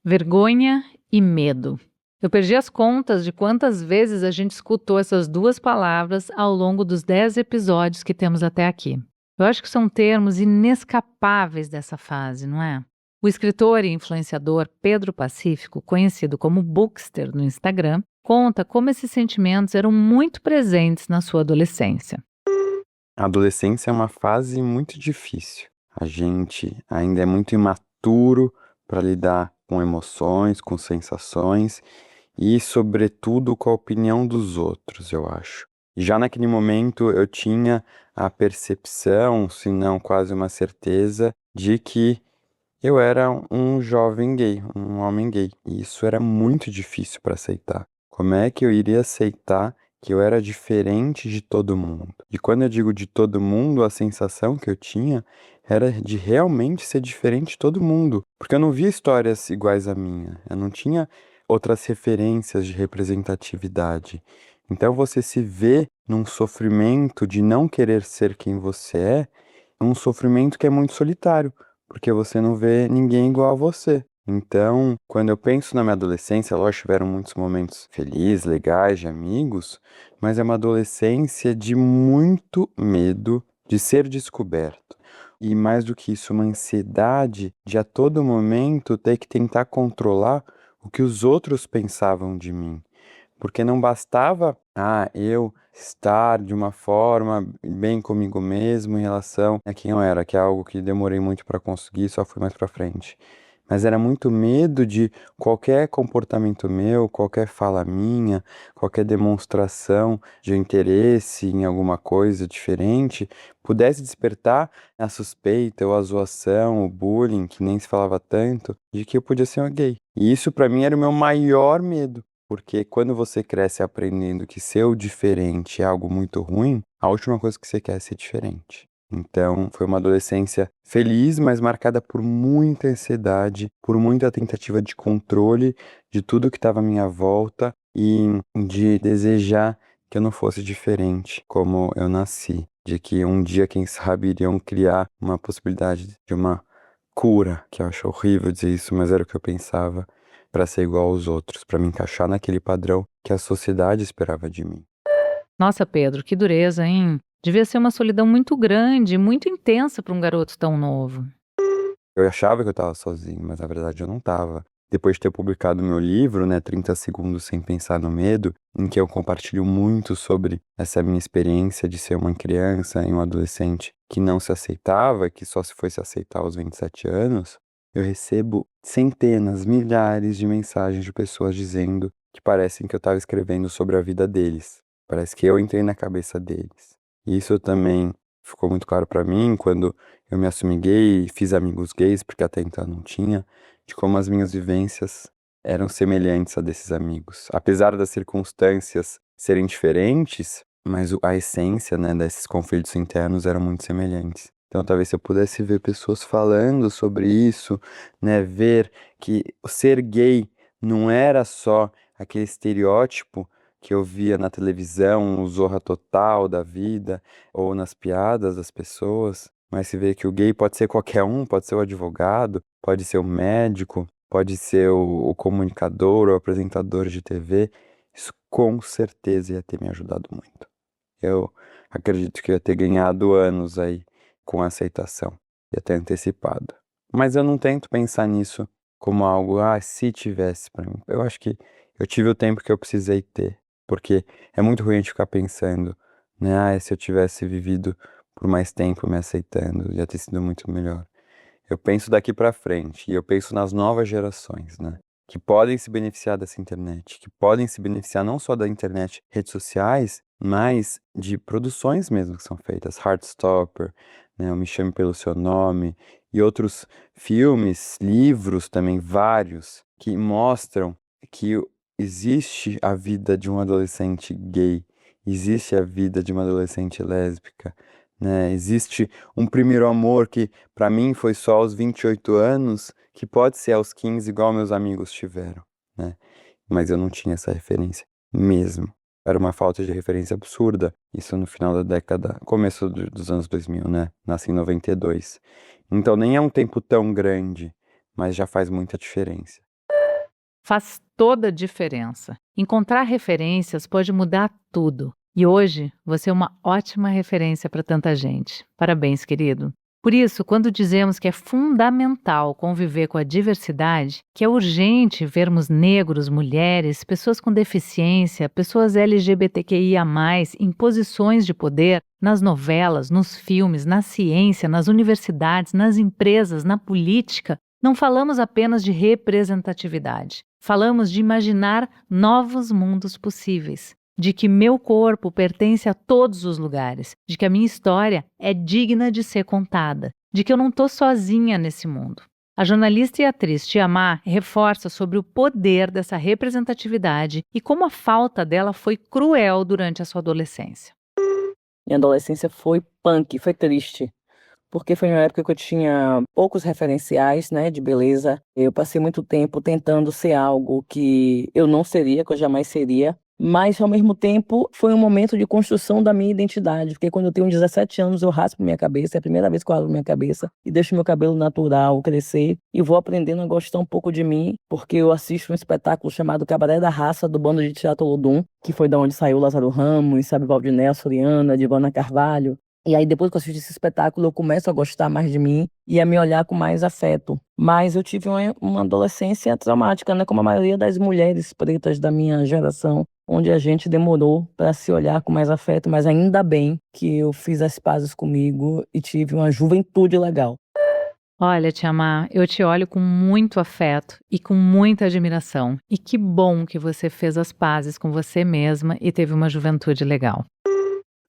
Vergonha e medo. Eu perdi as contas de quantas vezes a gente escutou essas duas palavras ao longo dos 10 episódios que temos até aqui. Eu acho que são termos inescapáveis dessa fase, não é? O escritor e influenciador Pedro Pacífico, conhecido como Bookster no Instagram, conta como esses sentimentos eram muito presentes na sua adolescência. A adolescência é uma fase muito difícil. A gente ainda é muito imaturo para lidar com emoções, com sensações e, sobretudo, com a opinião dos outros, eu acho. E já naquele momento eu tinha a percepção, se não quase uma certeza, de que eu era um jovem gay, um homem gay. E isso era muito difícil para aceitar. Como é que eu iria aceitar que eu era diferente de todo mundo? E quando eu digo de todo mundo, a sensação que eu tinha era de realmente ser diferente de todo mundo. Porque eu não via histórias iguais à minha. Eu não tinha outras referências de representatividade. Então você se vê num sofrimento de não querer ser quem você é, um sofrimento que é muito solitário, porque você não vê ninguém igual a você. Então, quando eu penso na minha adolescência, lógico, tiveram muitos momentos felizes, legais, de amigos, mas é uma adolescência de muito medo de ser descoberto. E mais do que isso, uma ansiedade de a todo momento ter que tentar controlar o que os outros pensavam de mim. Porque não bastava eu estar de uma forma bem comigo mesmo em relação a quem eu era, que é algo que demorei muito para conseguir, só fui mais para frente. mas era muito medo de qualquer comportamento meu, qualquer fala minha, qualquer demonstração de interesse em alguma coisa diferente pudesse despertar a suspeita ou a zoação, o bullying, que nem se falava tanto, de que eu podia ser um gay. E isso pra mim era o meu maior medo, porque quando você cresce aprendendo que ser o diferente é algo muito ruim, a última coisa que você quer é ser diferente. Então, foi uma adolescência feliz, mas marcada por muita ansiedade, por muita tentativa de controle de tudo que estava à minha volta e de desejar que eu não fosse diferente como eu nasci. De que um dia, quem sabe, iriam criar uma possibilidade de uma cura, que eu acho horrível dizer isso, mas era o que eu pensava, para ser igual aos outros, para me encaixar naquele padrão que a sociedade esperava de mim. Nossa, Pedro, que dureza, hein? Devia ser uma solidão muito grande, muito intensa para um garoto tão novo. Eu achava que eu estava sozinho, mas na verdade eu não estava. Depois de ter publicado meu livro, né, 30 segundos sem pensar no medo, em que eu compartilho muito sobre essa minha experiência de ser uma criança e um adolescente que não se aceitava, que só se foi se aceitar aos 27 anos, eu recebo centenas, milhares de mensagens de pessoas dizendo que parecem que eu estava escrevendo sobre a vida deles. Parece que eu entrei na cabeça deles. E isso também ficou muito claro para mim quando eu me assumi gay e fiz amigos gays, porque até então não tinha, de como as minhas vivências eram semelhantes a desses amigos. Apesar das circunstâncias serem diferentes, mas a essência, né, desses conflitos internos eram muito semelhantes. Então, talvez se eu pudesse ver pessoas falando sobre isso, né, ver que o ser gay não era só aquele estereótipo que eu via na televisão, o Zorra Total da vida, ou nas piadas das pessoas, mas se vê que o gay pode ser qualquer um, pode ser o advogado, pode ser o médico, pode ser o comunicador, o apresentador de TV, isso com certeza ia ter me ajudado muito. Eu acredito que eu ia ter ganhado anos aí com a aceitação, ia ter antecipado. Mas eu não tento pensar nisso como algo, se tivesse pra mim. Eu acho que eu tive o tempo que eu precisei ter. Porque é muito ruim a gente ficar pensando, né? Se eu tivesse vivido por mais tempo me aceitando, ia ter sido muito melhor. Eu penso daqui pra frente, e eu penso nas novas gerações, né? Que podem se beneficiar dessa internet, que podem se beneficiar não só da internet, redes sociais, mas de produções mesmo que são feitas. Heartstopper, né? O Me Chame Pelo Seu Nome, e outros filmes, livros também, vários, que mostram que existe a vida de um adolescente gay, existe a vida de uma adolescente lésbica, né? Existe um primeiro amor que pra mim foi só aos 28 anos, que pode ser aos 15 igual meus amigos tiveram, né? Mas eu não tinha essa referência mesmo. Era uma falta de referência absurda. Isso no final da década, começo dos anos 2000, né? Nasci em 92. Então nem é um tempo tão grande, mas já faz muita diferença. Faz toda a diferença. Encontrar referências pode mudar tudo. E hoje você é uma ótima referência para tanta gente. Parabéns, querido. Por isso, quando dizemos que é fundamental conviver com a diversidade, que é urgente vermos negros, mulheres, pessoas com deficiência, pessoas LGBTQIA+, em posições de poder, nas novelas, nos filmes, na ciência, nas universidades, nas empresas, na política, não falamos apenas de representatividade. Falamos de imaginar novos mundos possíveis, de que meu corpo pertence a todos os lugares, de que a minha história é digna de ser contada, de que eu não estou sozinha nesse mundo. A jornalista e atriz Tia Má reforça sobre o poder dessa representatividade e como a falta dela foi cruel durante a sua adolescência. Minha adolescência foi punk, foi triste. Porque foi uma época que eu tinha poucos referenciais, né, de beleza. Eu passei muito tempo tentando ser algo que eu não seria, que eu jamais seria. Mas, ao mesmo tempo, foi um momento de construção da minha identidade. Porque quando eu tenho 17 anos, eu raspo minha cabeça. É a primeira vez que eu raspo minha cabeça. E deixo meu cabelo natural crescer. E vou aprendendo a gostar um pouco de mim. Porque eu assisto um espetáculo chamado Cabaré da Raça, do Bando de Teatro Olodum. Que foi da onde saiu Lázaro Ramos, sabe, Valdinéia Soriana, Divana Carvalho. E aí, depois que eu assisti esse espetáculo, eu começo a gostar mais de mim e a me olhar com mais afeto. Mas eu tive uma adolescência traumática, né? Como a maioria das mulheres pretas da minha geração, onde a gente demorou para se olhar com mais afeto, mas ainda bem que eu fiz as pazes comigo e tive uma juventude legal. Olha, Tia Má, eu te olho com muito afeto e com muita admiração. E que bom que você fez as pazes com você mesma e teve uma juventude legal.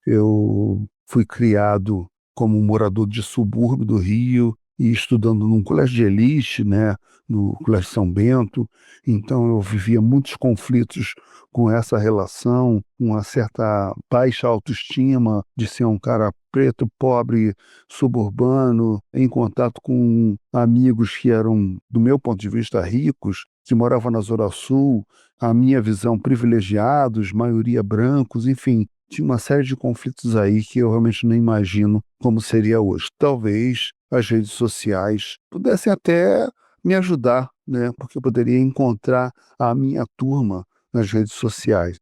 Eu fui criado como um morador de subúrbio do Rio e estudando num colégio de elite, né, no Colégio São Bento. Então eu vivia muitos conflitos com essa relação, uma certa baixa autoestima de ser um cara preto, pobre, suburbano, em contato com amigos que eram, do meu ponto de vista, ricos, que moravam na Zona Sul, a minha visão privilegiados, maioria brancos, enfim. Tinha uma série de conflitos aí que eu realmente não imagino como seria hoje. Talvez as redes sociais pudessem até me ajudar, né? Porque eu poderia encontrar a minha turma nas redes sociais.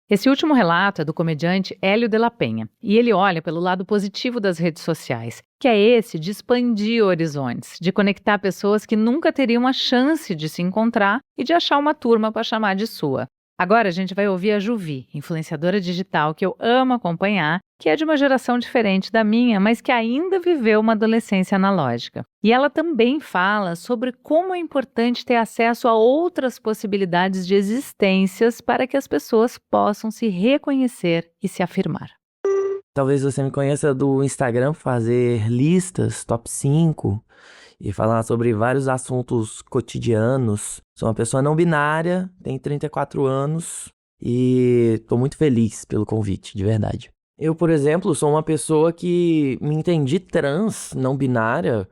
Esse último relato é do comediante Hélio de la Penha, e ele olha pelo lado positivo das redes sociais, que é esse de expandir horizontes, de conectar pessoas que nunca teriam a chance de se encontrar e de achar uma turma para chamar de sua. Agora a gente vai ouvir a Juvi, influenciadora digital que eu amo acompanhar, que é de uma geração diferente da minha, mas que ainda viveu uma adolescência analógica. E ela também fala sobre como é importante ter acesso a outras possibilidades de existências para que as pessoas possam se reconhecer e se afirmar. Talvez você me conheça do Instagram, fazer listas, top 5, e falar sobre vários assuntos cotidianos. Sou uma pessoa não binária, tenho 34 anos e tô muito feliz pelo convite, de verdade. Eu, por exemplo, sou uma pessoa que me entendi trans, não binária,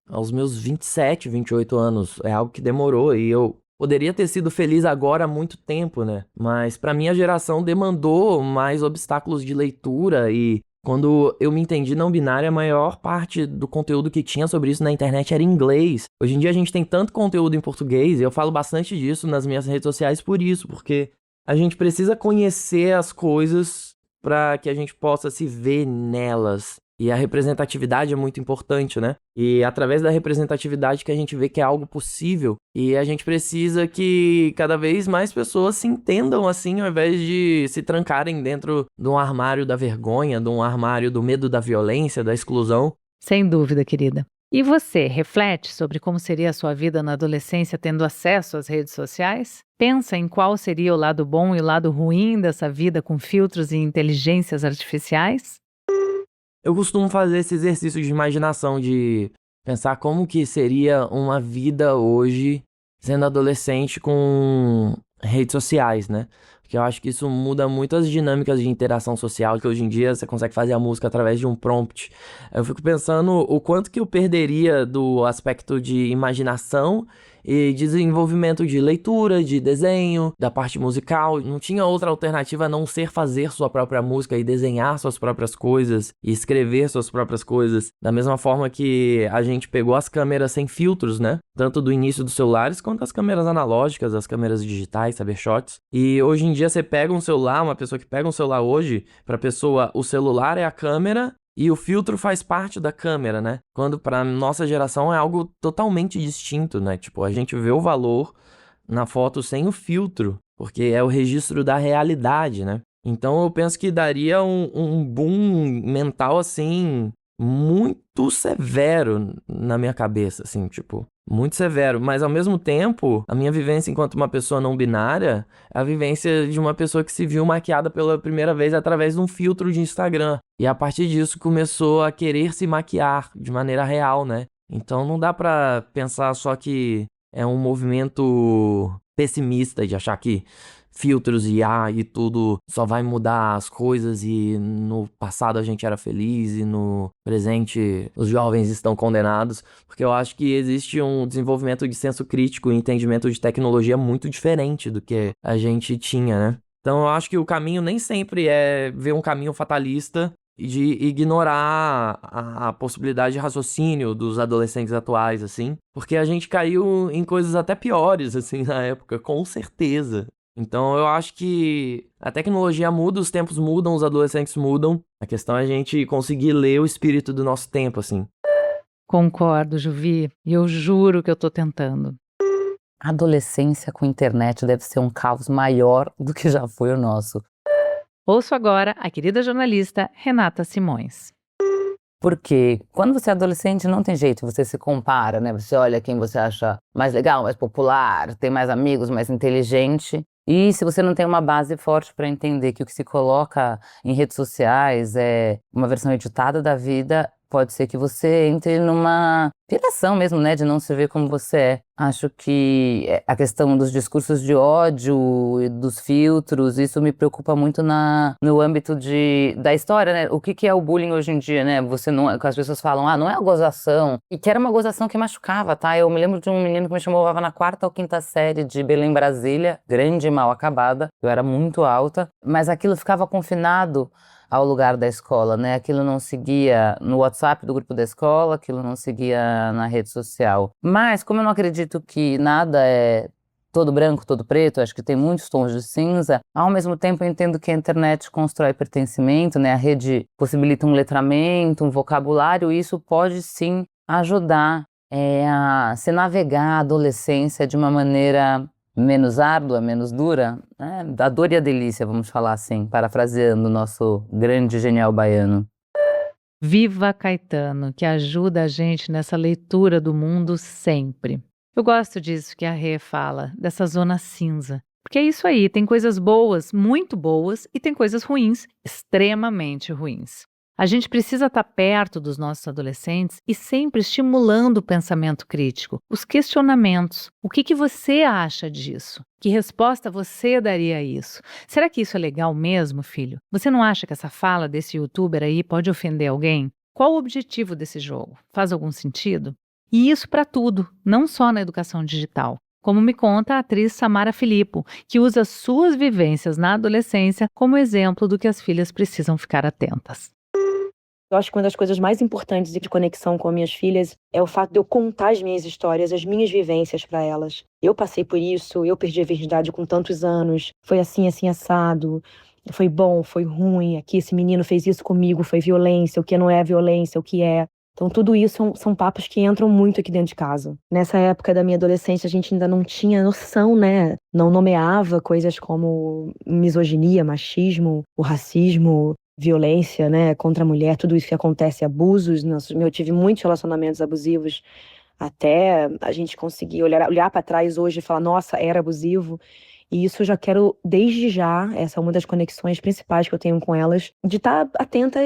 aos meus 27, 28 anos. É algo que demorou e eu poderia ter sido feliz agora há muito tempo, né? Mas pra minha geração demandou mais obstáculos de leitura e quando eu me entendi não binária, a maior parte do conteúdo que tinha sobre isso na internet era em inglês. Hoje em dia a gente tem tanto conteúdo em português e eu falo bastante disso nas minhas redes sociais por isso, porque a gente precisa conhecer as coisas para que a gente possa se ver nelas. E a representatividade é muito importante, né? E através da representatividade que a gente vê que é algo possível. E a gente precisa que cada vez mais pessoas se entendam assim, ao invés de se trancarem dentro de um armário da vergonha, de um armário do medo da violência, da exclusão. Sem dúvida, querida. E você reflete sobre como seria a sua vida na adolescência tendo acesso às redes sociais? Pensa em qual seria o lado bom e o lado ruim dessa vida com filtros e inteligências artificiais? Eu costumo fazer esse exercício de imaginação, de pensar como que seria uma vida hoje sendo adolescente com redes sociais, né? Porque eu acho que isso muda muito as dinâmicas de interação social, que hoje em dia você consegue fazer a música através de um prompt. Eu fico pensando o quanto que eu perderia do aspecto de imaginação e desenvolvimento de leitura, de desenho, da parte musical. Não tinha outra alternativa a não ser fazer sua própria música e desenhar suas próprias coisas e escrever suas próprias coisas. Da mesma forma que a gente pegou as câmeras sem filtros, né? Tanto do início dos celulares quanto as câmeras analógicas, as câmeras digitais, cybershots. E hoje em dia você pega um celular, uma pessoa que pega um celular hoje, pra pessoa o celular é a câmera e o filtro faz parte da câmera, né? Quando pra nossa geração é algo totalmente distinto, né? Tipo, a gente vê o valor na foto sem o filtro, porque é o registro da realidade, né? Então eu penso que daria um boom mental, assim, muito severo na minha cabeça, assim, tipo, muito severo. Mas ao mesmo tempo, a minha vivência enquanto uma pessoa não binária é a vivência de uma pessoa que se viu maquiada pela primeira vez através de um filtro de Instagram. E a partir disso começou a querer se maquiar de maneira real, né? Então não dá pra pensar só que é um movimento pessimista de achar que filtros e IA e tudo só vai mudar as coisas e no passado a gente era feliz e no presente os jovens estão condenados, porque eu acho que existe um desenvolvimento de senso crítico e entendimento de tecnologia muito diferente do que a gente tinha, né? Então eu acho que o caminho nem sempre é ver um caminho fatalista e de ignorar a possibilidade de raciocínio dos adolescentes atuais, assim, porque a gente caiu em coisas até piores, assim, na época, com certeza. Então eu acho que a tecnologia muda, os tempos mudam, os adolescentes mudam. A questão é a gente conseguir ler o espírito do nosso tempo, assim. Concordo, Juvi, e eu juro que eu tô tentando. A adolescência com internet deve ser um caos maior do que já foi o nosso. Ouço agora a querida jornalista Renata Simões. Porque quando você é adolescente não tem jeito, você se compara, né? Você olha quem você acha mais legal, mais popular, tem mais amigos, mais inteligente. E se você não tem uma base forte para entender que o que se coloca em redes sociais é uma versão editada da vida, pode ser que você entre numa piração mesmo, né, de não se ver como você é. Acho que a questão dos discursos de ódio e dos filtros, isso me preocupa muito no âmbito da história, né? O que é o bullying hoje em dia, né? Você não, as pessoas falam, não é a gozação. E que era uma gozação que machucava, tá? Eu me lembro de um menino que me chamava na 4ª ou 5ª série de Belém, Brasília, grande e mal acabada. Eu era muito alta, mas aquilo ficava confinado ao lugar da escola, né? Aquilo não seguia no WhatsApp do grupo da escola, aquilo não seguia na rede social. Mas, como eu não acredito que nada é todo branco, todo preto, acho que tem muitos tons de cinza, ao mesmo tempo eu entendo que a internet constrói pertencimento, né? A rede possibilita um letramento, um vocabulário, e isso pode sim ajudar a se navegar a adolescência de uma maneira menos árdua, menos dura, né? Da dor e a delícia, vamos falar assim, parafraseando o nosso grande e genial baiano. Viva Caetano, que ajuda a gente nessa leitura do mundo sempre. Eu gosto disso que a Rê fala, dessa zona cinza. Porque é isso aí, tem coisas boas, muito boas, e tem coisas ruins, extremamente ruins. A gente precisa estar perto dos nossos adolescentes e sempre estimulando o pensamento crítico, os questionamentos. O que você acha disso? Que resposta você daria a isso? Será que isso é legal mesmo, filho? Você não acha que essa fala desse youtuber aí pode ofender alguém? Qual o objetivo desse jogo? Faz algum sentido? E isso para tudo, não só na educação digital. Como me conta a atriz Samara Filippo, que usa suas vivências na adolescência como exemplo do que as filhas precisam ficar atentas. Eu acho que uma das coisas mais importantes de conexão com minhas filhas é o fato de eu contar as minhas histórias, as minhas vivências para elas. Eu passei por isso, eu perdi a virgindade com tantos anos, foi assim, assim, assado, foi bom, foi ruim, aqui esse menino fez isso comigo, foi violência, o que não é violência, o que é. Então tudo isso são papos que entram muito aqui dentro de casa. Nessa época da minha adolescência a gente ainda não tinha noção, né? Não nomeava coisas como misoginia, machismo, o racismo, violência, né, contra a mulher, tudo isso que acontece, abusos. Eu tive muitos relacionamentos abusivos, até a gente conseguir olhar para trás hoje e falar, nossa, era abusivo. E isso eu já quero, desde já, essa é uma das conexões principais que eu tenho com elas, de estar atenta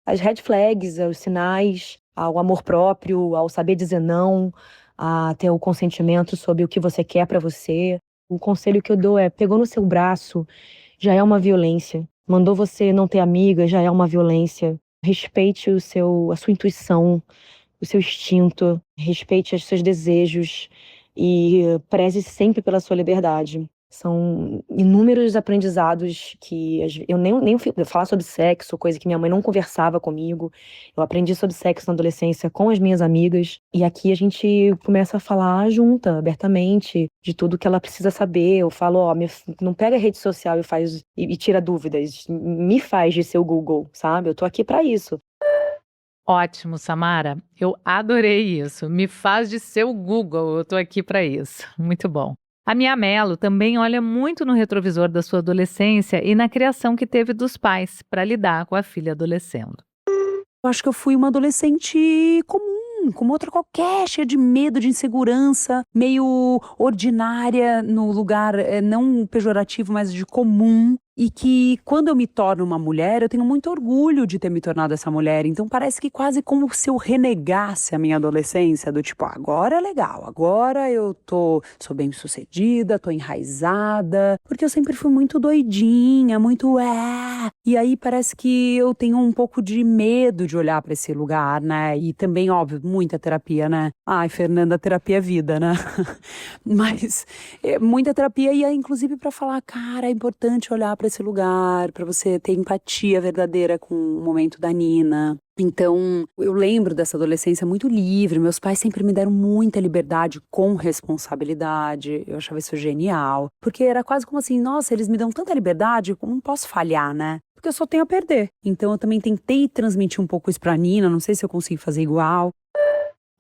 às red flags, aos sinais, ao amor próprio, ao saber dizer não, a ter o consentimento sobre o que você quer para você. O conselho que eu dou é, pegou no seu braço, já é uma violência. Mandou você não ter amiga, já é uma violência. Respeite a sua intuição, o seu instinto, respeite os seus desejos e preze sempre pela sua liberdade. São inúmeros aprendizados que eu nem falar sobre sexo, coisa que minha mãe não conversava comigo. Eu aprendi sobre sexo na adolescência com as minhas amigas. E aqui a gente começa a falar junta, abertamente, de tudo que ela precisa saber. Eu falo, não pega a rede social e tira dúvidas. Me faz de seu Google, sabe? Eu tô aqui pra isso. Ótimo, Samara. Eu adorei isso. Me faz de seu Google. Eu tô aqui para isso. Muito bom. A Mia Mello também olha muito no retrovisor da sua adolescência e na criação que teve dos pais para lidar com a filha adolescendo. Eu acho que eu fui uma adolescente comum, como outra qualquer, cheia de medo, de insegurança, meio ordinária no lugar não pejorativo, mas de comum. E que quando eu me torno uma mulher, eu tenho muito orgulho de ter me tornado essa mulher. Então parece que quase como se eu renegasse a minha adolescência, do tipo, agora é legal, agora eu sou bem sucedida, tô enraizada, porque eu sempre fui muito doidinha, muito E aí parece que eu tenho um pouco de medo de olhar pra esse lugar, né? E também, óbvio, muita terapia, né? Ai, Fernanda, terapia é vida, né? Mas muita terapia e inclusive pra falar, cara, é importante olhar para esse lugar, para você ter empatia verdadeira com o momento da Nina. Então, eu lembro dessa adolescência muito livre, meus pais sempre me deram muita liberdade com responsabilidade, eu achava isso genial, porque era quase como assim, nossa, eles me dão tanta liberdade, como não posso falhar, né? Porque eu só tenho a perder. Então, eu também tentei transmitir um pouco isso pra Nina, não sei se eu consegui fazer igual.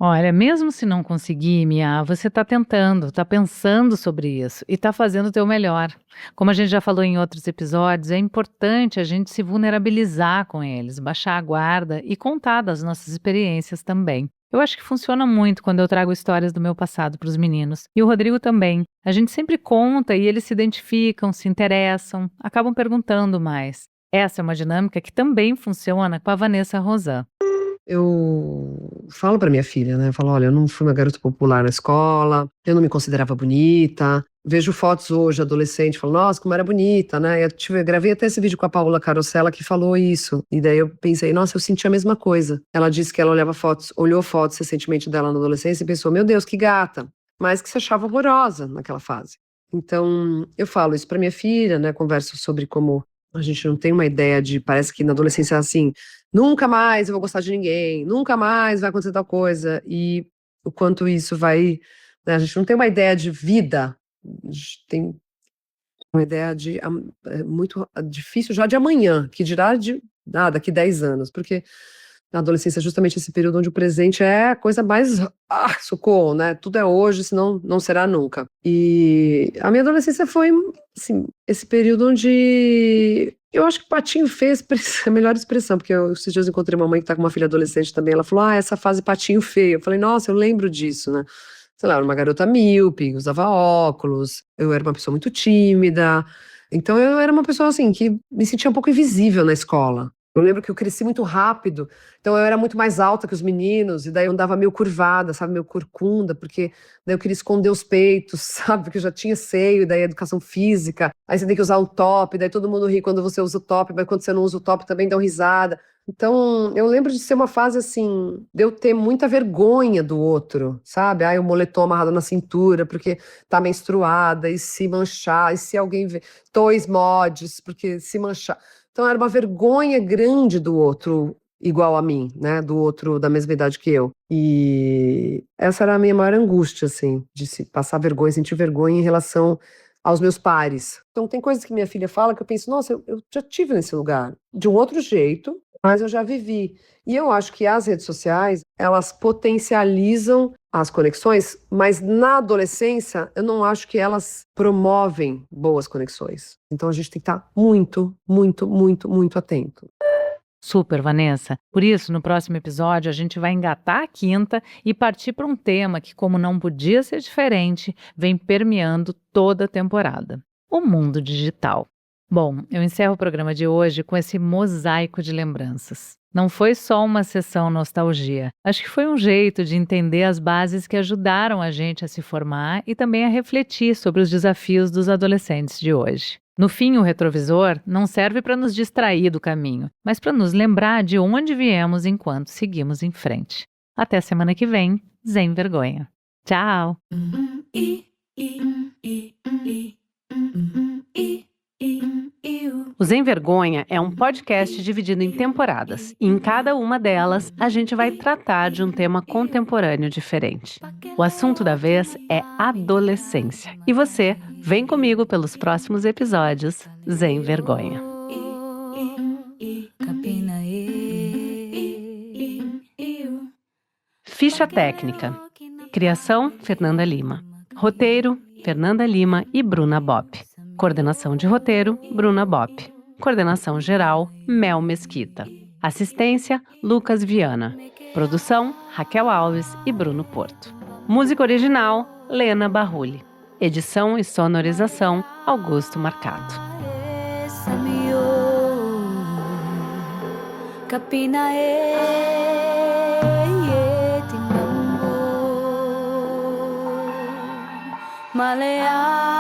Olha, mesmo se não conseguir, Mia, você está tentando, está pensando sobre isso e está fazendo o teu melhor. Como a gente já falou em outros episódios, é importante a gente se vulnerabilizar com eles, baixar a guarda e contar das nossas experiências também. Eu acho que funciona muito quando eu trago histórias do meu passado para os meninos. E o Rodrigo também. A gente sempre conta e eles se identificam, se interessam, acabam perguntando mais. Essa é uma dinâmica que também funciona com a Vanessa Rosan. Eu falo pra minha filha, né? Eu falo, olha, eu não fui uma garota popular na escola, eu não me considerava bonita. Vejo fotos hoje, adolescente, falo, nossa, como era bonita, né? Eu gravei até esse vídeo com a Paula Carosella que falou isso. E daí eu pensei, nossa, eu senti a mesma coisa. Ela disse que ela olhou fotos recentemente dela na adolescência e pensou, meu Deus, que gata. Mas que se achava horrorosa naquela fase. Então, eu falo isso pra minha filha, né? Converso sobre como a gente não tem uma ideia de, parece que na adolescência é assim, nunca mais eu vou gostar de ninguém, nunca mais vai acontecer tal coisa, e o quanto isso vai, né, a gente não tem uma ideia de vida, a gente tem uma ideia de, é muito difícil já de amanhã, que dirá de, daqui 10 anos, porque na adolescência é justamente esse período onde o presente é a coisa mais, socorro, né, tudo é hoje, senão não será nunca. E a minha adolescência foi, assim, esse período onde eu acho que patinho feio é a melhor expressão, porque esses dias eu encontrei uma mãe que tá com uma filha adolescente também, ela falou, essa fase patinho feio. Eu falei, nossa, eu lembro disso, né? Sei lá, eu era uma garota míope, usava óculos, eu era uma pessoa muito tímida, então eu era uma pessoa, assim, que me sentia um pouco invisível na escola. Eu lembro que eu cresci muito rápido, então eu era muito mais alta que os meninos, e daí eu andava meio curvada, sabe, meio corcunda, porque daí eu queria esconder os peitos, sabe, porque eu já tinha seio, e daí educação física, aí você tem que usar um top, daí todo mundo ri quando você usa o top, mas quando você não usa o top também dão risada. Então, eu lembro de ser uma fase assim, de eu ter muita vergonha do outro, sabe? O moletom amarrado na cintura, porque tá menstruada, e se manchar, e se alguém ver, toys mods, porque se manchar. Então era uma vergonha grande do outro igual a mim, né? Do outro da mesma idade que eu. E essa era a minha maior angústia, assim, de se passar vergonha, sentir vergonha em relação aos meus pares. Então tem coisas que minha filha fala que eu penso, nossa, eu já tive nesse lugar, de um outro jeito, mas eu já vivi. E eu acho que as redes sociais, elas potencializam as conexões, mas na adolescência, eu não acho que elas promovem boas conexões. Então a gente tem que estar muito, muito, muito, muito atento. Super, Vanessa. Por isso, no próximo episódio, a gente vai engatar a quinta e partir para um tema que, como não podia ser diferente, vem permeando toda a temporada: o mundo digital. Bom, eu encerro o programa de hoje com esse mosaico de lembranças. Não foi só uma sessão nostalgia. Acho que foi um jeito de entender as bases que ajudaram a gente a se formar e também a refletir sobre os desafios dos adolescentes de hoje. No fim, o retrovisor não serve para nos distrair do caminho, mas para nos lembrar de onde viemos enquanto seguimos em frente. Até semana que vem, Sem Vergonha. Tchau! O Sem Vergonha é um podcast dividido em temporadas, e em cada uma delas a gente vai tratar de um tema contemporâneo diferente. O assunto da vez é adolescência, e você vem comigo pelos próximos episódios Sem Vergonha. Ficha técnica. Criação, Fernanda Lima. Roteiro, Fernanda Lima e Bruna Bopp. Coordenação de roteiro, Bruna Bopp. Coordenação geral, Mel Mesquita. Assistência, Lucas Viana. Produção, Raquel Alves e Bruno Porto. Música original, Lena Barrulli. Edição e sonorização, Augusto Marcato. Malear